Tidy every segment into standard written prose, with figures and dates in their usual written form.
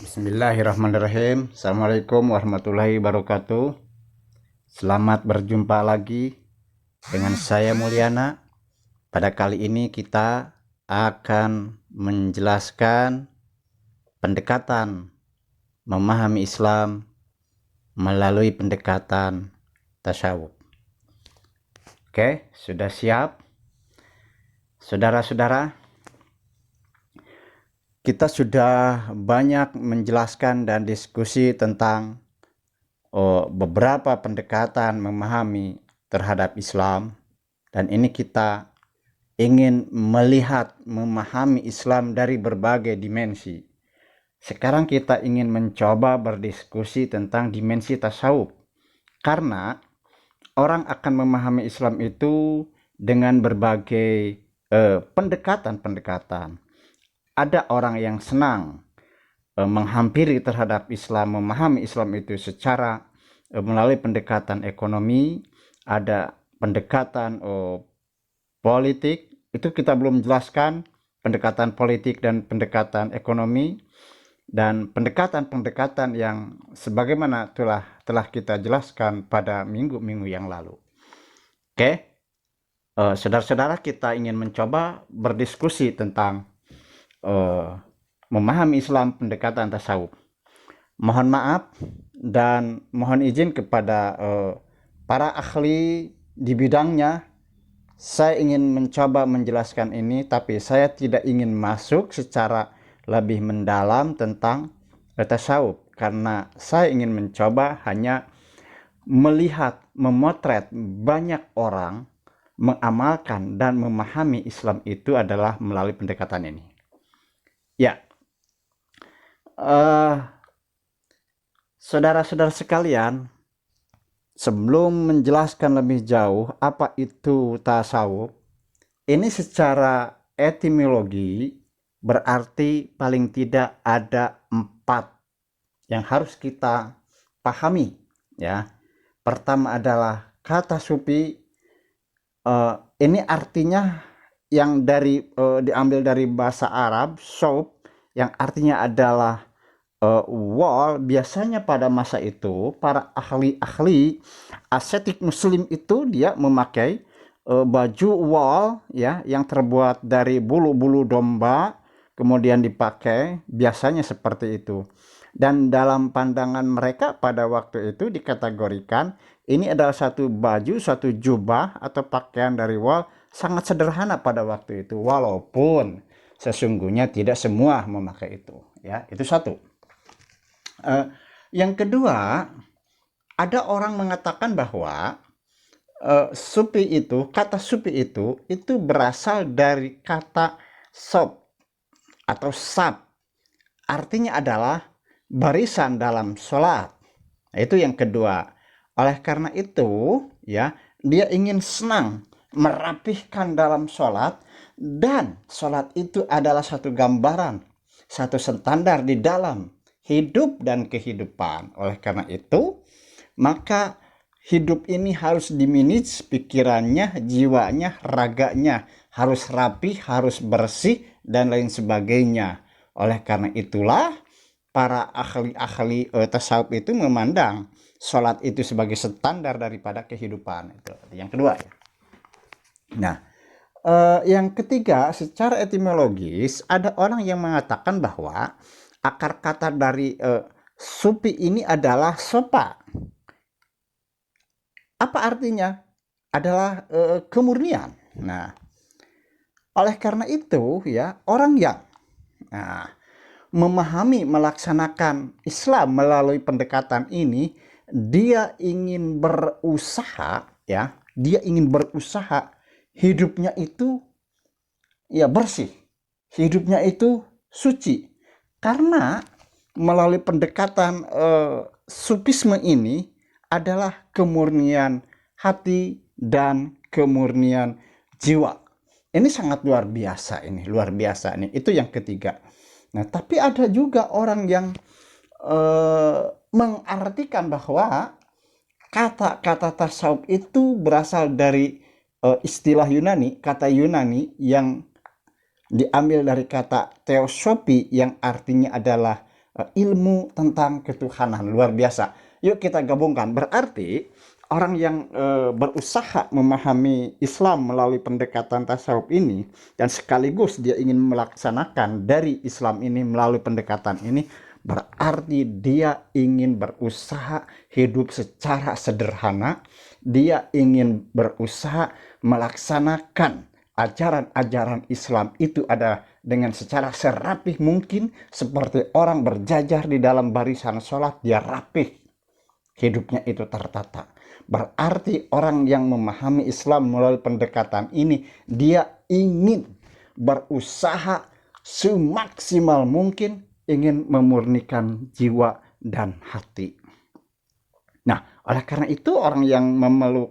Bismillahirrahmanirrahim. Assalamualaikum warahmatullahi wabarakatuh. Selamat berjumpa lagi dengan saya Mulyana. Pada kali ini kita akan menjelaskan pendekatan memahami Islam melalui pendekatan tasawuf. Oke, sudah siap? Saudara-saudara, kita sudah banyak menjelaskan dan diskusi tentang beberapa pendekatan memahami terhadap Islam, dan ini kita ingin melihat memahami Islam dari berbagai dimensi. Sekarang kita ingin mencoba berdiskusi tentang dimensi tasawuf, karena orang akan memahami Islam itu dengan berbagai pendekatan-pendekatan. Ada orang yang senang menghampiri terhadap Islam, memahami Islam itu secara melalui pendekatan ekonomi, ada pendekatan politik, itu kita belum jelaskan pendekatan politik dan pendekatan ekonomi, dan pendekatan-pendekatan yang sebagaimana telah kita jelaskan pada minggu-minggu yang lalu. Oke, saudara-saudara, kita ingin mencoba berdiskusi tentang memahami Islam pendekatan tasawuf. Mohon maaf dan mohon izin kepada para ahli di bidangnya. Saya ingin mencoba menjelaskan ini, tapi saya tidak ingin masuk secara lebih mendalam tentang tasawuf, karena saya ingin mencoba hanya melihat, memotret banyak orang mengamalkan dan memahami Islam itu adalah melalui pendekatan ini. Ya, saudara-saudara sekalian, sebelum menjelaskan lebih jauh apa itu tasawuf, ini secara etimologi berarti paling tidak ada 4 yang harus kita pahami. Ya, pertama adalah kata sufi. Ini artinya yang diambil dari bahasa Arab, soap, yang artinya adalah wall. Biasanya pada masa itu para ahli-ahli ascetik muslim itu dia memakai baju wall ya, yang terbuat dari bulu-bulu domba, kemudian dipakai, biasanya seperti itu. Dan dalam pandangan mereka pada waktu itu dikategorikan ini adalah satu baju, satu jubah atau pakaian dari wol sangat sederhana pada waktu itu, walaupun sesungguhnya tidak semua memakai itu. Ya, itu satu. Yang kedua, ada orang mengatakan bahwa kata sufi itu berasal dari kata sob atau sab, artinya adalah barisan dalam sholat. Itu yang kedua. Oleh karena itu, ya, dia ingin senang merapihkan dalam sholat, dan sholat itu adalah satu gambaran, satu standar di dalam hidup dan kehidupan. Oleh karena itu, maka hidup ini harus dimanage, pikirannya, jiwanya, raganya harus rapi, harus bersih, dan lain sebagainya. Oleh karena itulah para ahli-ahli tasawuf itu memandang sholat itu sebagai standar daripada kehidupan. Itu yang kedua ya. Nah, yang ketiga, secara etimologis ada orang yang mengatakan bahwa akar kata dari sufi ini adalah sopa. Apa artinya? Adalah kemurnian. Nah, oleh karena itu ya, orang yang memahami, melaksanakan Islam melalui pendekatan ini, dia ingin berusaha, ya, dia ingin berusaha hidupnya itu ya bersih, hidupnya itu suci, karena melalui pendekatan sufisme ini adalah kemurnian hati dan kemurnian jiwa. Ini sangat luar biasa, ini luar biasa nih. Itu yang ketiga. Nah, tapi ada juga orang yang mengartikan bahwa kata-kata tasawuf itu berasal dari istilah Yunani, kata Yunani yang diambil dari kata theosophie yang artinya adalah ilmu tentang ketuhanan. Luar biasa. Yuk kita gabungkan. Berarti orang yang berusaha memahami Islam melalui pendekatan tasawuf ini, dan sekaligus dia ingin melaksanakan dari Islam ini melalui pendekatan ini, berarti dia ingin berusaha hidup secara sederhana. Dia ingin berusaha melaksanakan ajaran-ajaran Islam itu ada dengan secara serapih mungkin, seperti orang berjajar di dalam barisan sholat, dia rapih, hidupnya itu tertata. Berarti orang yang memahami Islam melalui pendekatan ini, dia ingin berusaha semaksimal mungkin, ingin memurnikan jiwa dan hati. Nah, oleh karena itu orang yang melalui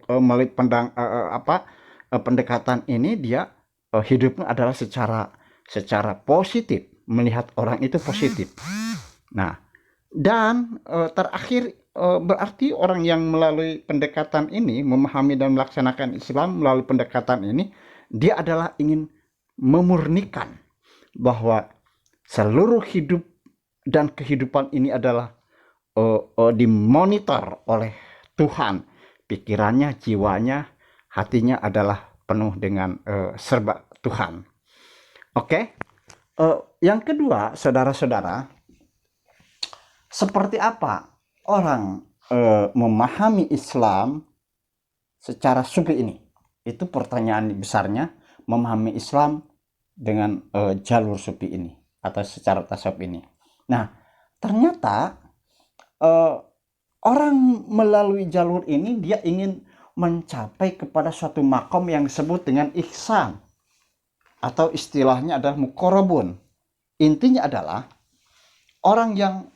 pendekatan ini, dia hidupnya adalah secara positif, melihat orang itu positif. Nah, dan terakhir berarti orang yang melalui pendekatan ini, memahami dan melaksanakan Islam melalui pendekatan ini, dia adalah ingin memurnikan bahwa seluruh hidup dan kehidupan ini adalah dimonitor oleh Tuhan. Pikirannya, jiwanya, hatinya adalah penuh dengan serba Tuhan. Oke. Yang kedua, saudara-saudara, seperti apa orang memahami Islam secara sufi ini? Itu pertanyaan besarnya, memahami Islam dengan jalur sufi ini atau secara tasawuf ini. Nah, ternyata orang melalui jalur ini dia ingin mencapai kepada suatu makom yang disebut dengan ihsan, atau istilahnya adalah muqarrabun. Intinya adalah orang yang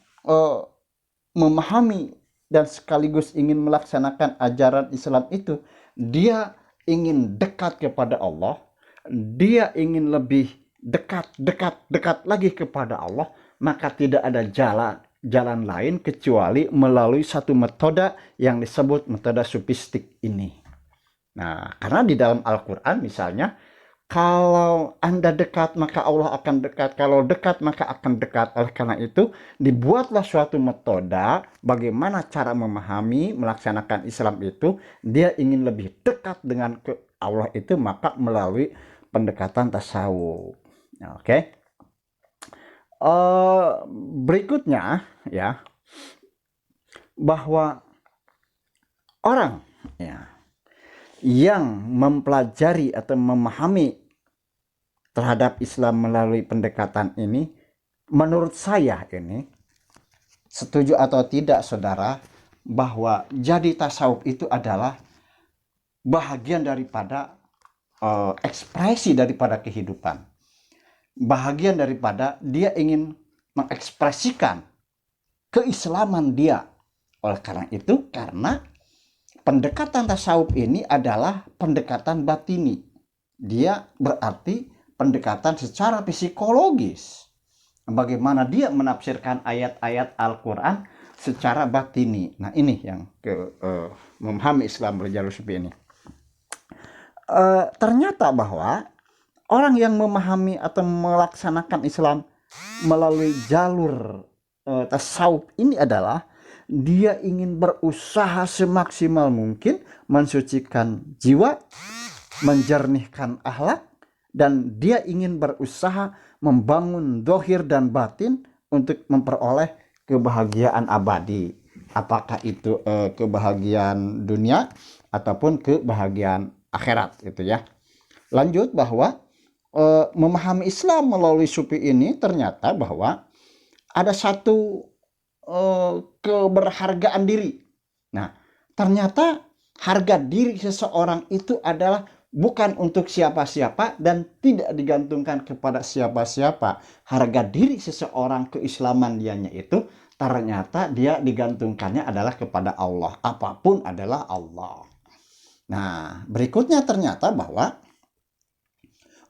memahami dan sekaligus ingin melaksanakan ajaran Islam itu, dia ingin dekat kepada Allah, dia ingin lebih dekat lagi kepada Allah, maka tidak ada jalan lain kecuali melalui satu metode yang disebut metode sufistik ini. Nah, karena di dalam Al-Quran misalnya, kalau Anda dekat maka Allah akan dekat, kalau dekat maka akan dekat. Oleh karena itu dibuatlah suatu metode bagaimana cara memahami, melaksanakan Islam itu. Dia ingin lebih dekat dengan Allah itu, maka melalui pendekatan tasawuf. Oke. Berikutnya ya, bahwa orang ya yang mempelajari atau memahami terhadap Islam melalui pendekatan ini, menurut saya ini, setuju atau tidak saudara, bahwa jadi tasawuf itu adalah bahagian daripada ekspresi daripada kehidupan, bahagian daripada dia ingin mengekspresikan keislaman dia. Oleh karena itu, karena pendekatan tasawuf ini adalah pendekatan batini, dia berarti pendekatan secara psikologis, bagaimana dia menafsirkan ayat-ayat Al-Quran secara batini. Nah, ini yang memahami Islam melalui jalur sufi ini. Ternyata bahwa orang yang memahami atau melaksanakan Islam melalui jalur tasawuf ini adalah dia ingin berusaha semaksimal mungkin mensucikan jiwa, menjernihkan akhlak, dan dia ingin berusaha membangun zahir dan batin untuk memperoleh kebahagiaan abadi. Apakah itu kebahagiaan dunia ataupun kebahagiaan akhirat, gitu ya. Lanjut bahwa memahami Islam melalui sufi ini ternyata bahwa ada satu keberhargaan diri. Nah, ternyata harga diri seseorang itu adalah bukan untuk siapa-siapa dan tidak digantungkan kepada siapa-siapa. Harga diri seseorang, keislaman dianya itu ternyata dia digantungkannya adalah kepada Allah. Apapun adalah Allah. Nah, berikutnya ternyata bahwa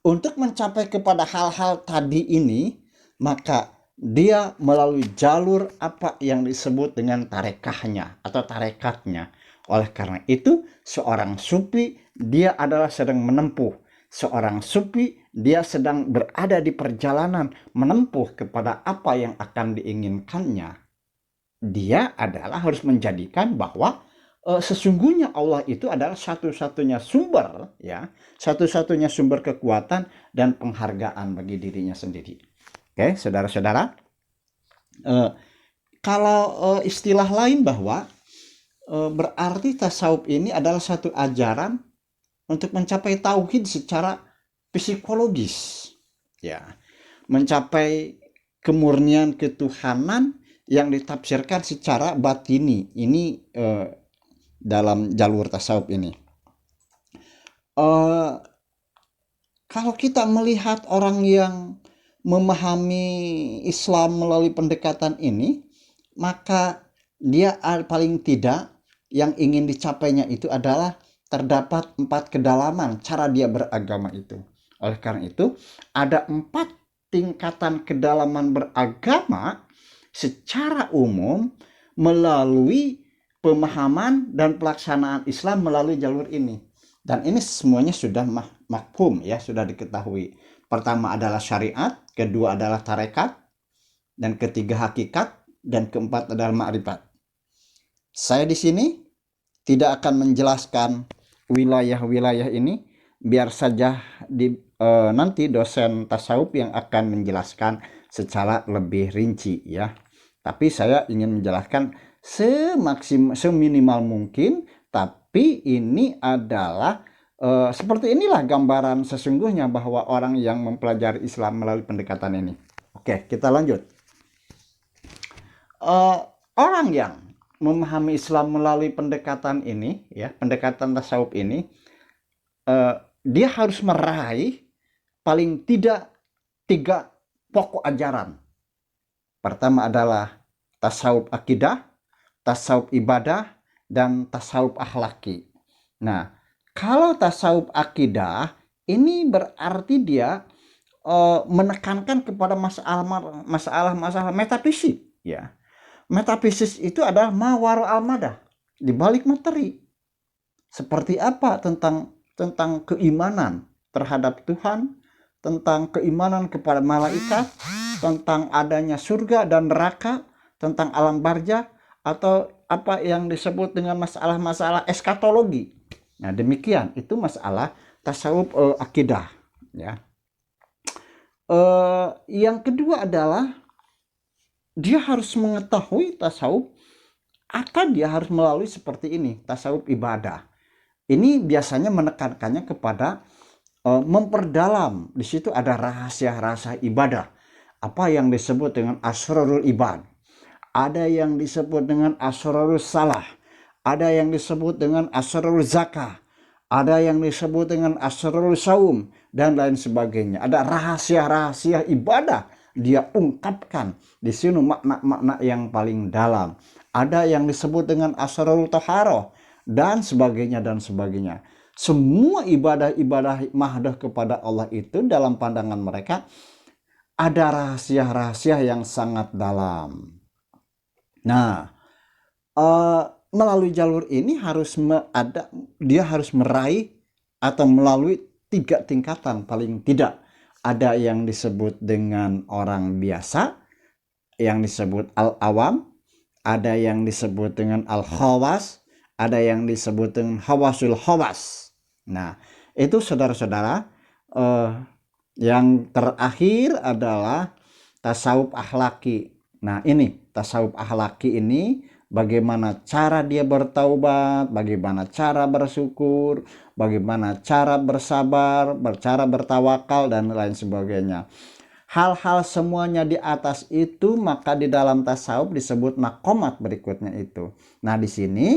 untuk mencapai kepada hal-hal tadi ini, maka dia melalui jalur apa yang disebut dengan tarekahnya atau tarekatnya. Oleh karena itu, seorang sufi dia adalah sedang menempuh Seorang sufi, dia sedang berada di perjalanan menempuh kepada apa yang akan diinginkannya. Dia adalah harus menjadikan bahwa sesungguhnya Allah itu adalah satu-satunya sumber, ya, satu-satunya sumber kekuatan dan penghargaan bagi dirinya sendiri. Oke, saudara-saudara, kalau istilah lain bahwa berarti tasawuf ini adalah satu ajaran untuk mencapai tauhid secara psikologis, ya, mencapai kemurnian ketuhanan yang ditafsirkan secara batini. Ini dalam jalur tasawuf ini. Kalau kita melihat orang yang memahami Islam melalui pendekatan ini, maka dia paling tidak yang ingin dicapainya itu adalah terdapat 4 kedalaman cara dia beragama itu. Oleh karena itu, ada 4 tingkatan kedalaman beragama secara umum melalui pemahaman dan pelaksanaan Islam melalui jalur ini. Dan ini semuanya sudah mafhum, ya, sudah diketahui. Pertama adalah syariat, kedua adalah tarekat, dan ketiga hakikat, dan keempat adalah ma'rifat. Saya di sini tidak akan menjelaskan wilayah-wilayah ini, biar saja nanti dosen tasawuf yang akan menjelaskan secara lebih rinci, ya. Tapi saya ingin menjelaskan seminimal mungkin, tapi ini adalah seperti inilah gambaran sesungguhnya bahwa orang yang mempelajari Islam melalui pendekatan ini. Oke, kita lanjut. Orang yang memahami Islam melalui pendekatan ini, ya, pendekatan tasawuf ini, dia harus meraih paling tidak 3 pokok ajaran. Pertama adalah tasawuf akidah, tasawuf ibadah, dan tasawuf akhlaki. Nah, kalau tasawuf akidah ini berarti dia menekankan kepada masalah metafisik, ya. Metafisik itu adalah mawar al-madah, di balik materi. Seperti apa tentang keimanan terhadap Tuhan, tentang keimanan kepada malaikat, tentang adanya surga dan neraka, tentang alam barzah, atau apa yang disebut dengan masalah-masalah eskatologi. Nah, demikian itu masalah tasawuf akidah, ya. Yang kedua adalah dia harus mengetahui tasawuf, atau dia harus melalui seperti ini, tasawuf ibadah. Ini biasanya menekankannya kepada memperdalam. Di situ ada rahasia-rahasia ibadah, apa yang disebut dengan asrarul ibad, ada yang disebut dengan asrarul salah, ada yang disebut dengan asrarul zakah, ada yang disebut dengan asrarul saum, dan lain sebagainya. Ada rahasia-rahasia ibadah dia ungkapkan di sini, makna-makna yang paling dalam. Ada yang disebut dengan asrarul taharah, dan sebagainya dan sebagainya. Semua ibadah-ibadah mahdoh kepada Allah itu dalam pandangan mereka ada rahasia-rahasia yang sangat dalam. Nah, melalui jalur ini dia harus meraih atau melalui 3 tingkatan paling tidak. Ada yang disebut dengan orang biasa, yang disebut al-awam, ada yang disebut dengan al-khawas, ada yang disebut dengan hawasul hawas. Nah, itu saudara-saudara, yang terakhir adalah tasawuf akhlaki. Nah, ini tasawuf akhlaki ini bagaimana cara dia bertaubat, bagaimana cara bersyukur, bagaimana cara bersabar, cara bertawakal, dan lain sebagainya. Hal-hal semuanya di atas itu maka di dalam tasawuf disebut maqamat berikutnya itu. Nah, di sini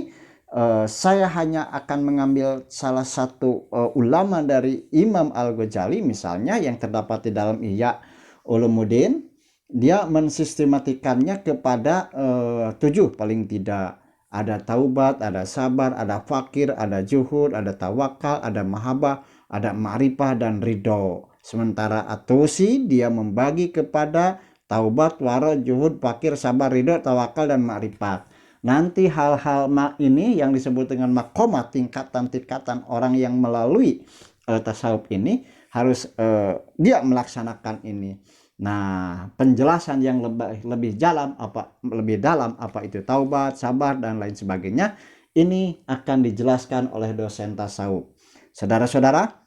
saya hanya akan mengambil salah satu ulama dari Imam Al-Ghazali misalnya yang terdapat di dalam Ihya Ulumuddin. Dia mensistematikannya kepada 7 paling tidak. Ada taubat, ada sabar, ada fakir, ada juhud, ada tawakal, ada mahabbah, ada ma'rifah, dan ridho. Sementara At-Tusi dia membagi kepada taubat, wara, juhud, fakir, sabar, ridho, tawakal, dan ma'rifat. Nanti hal-hal ini yang disebut dengan maqamat, tingkatan-tingkatan orang yang melalui tasawuf ini harus dia melaksanakan ini. Nah, penjelasan yang lebih dalam apa itu taubat, sabar dan lain sebagainya ini akan dijelaskan oleh dosen tasawuf. Saudara-saudara,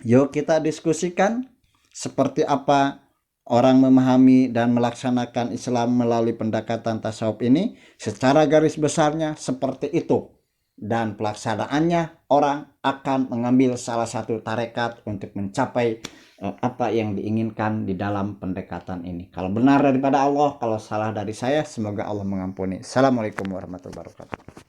yuk kita diskusikan seperti apa orang memahami dan melaksanakan Islam melalui pendekatan tasawuf ini. Secara garis besarnya seperti itu. Dan pelaksanaannya orang akan mengambil salah satu tarekat untuk mencapai apa yang diinginkan di dalam pendekatan ini. Kalau benar daripada Allah, kalau salah dari saya, semoga Allah mengampuni. Assalamualaikum warahmatullahi wabarakatuh.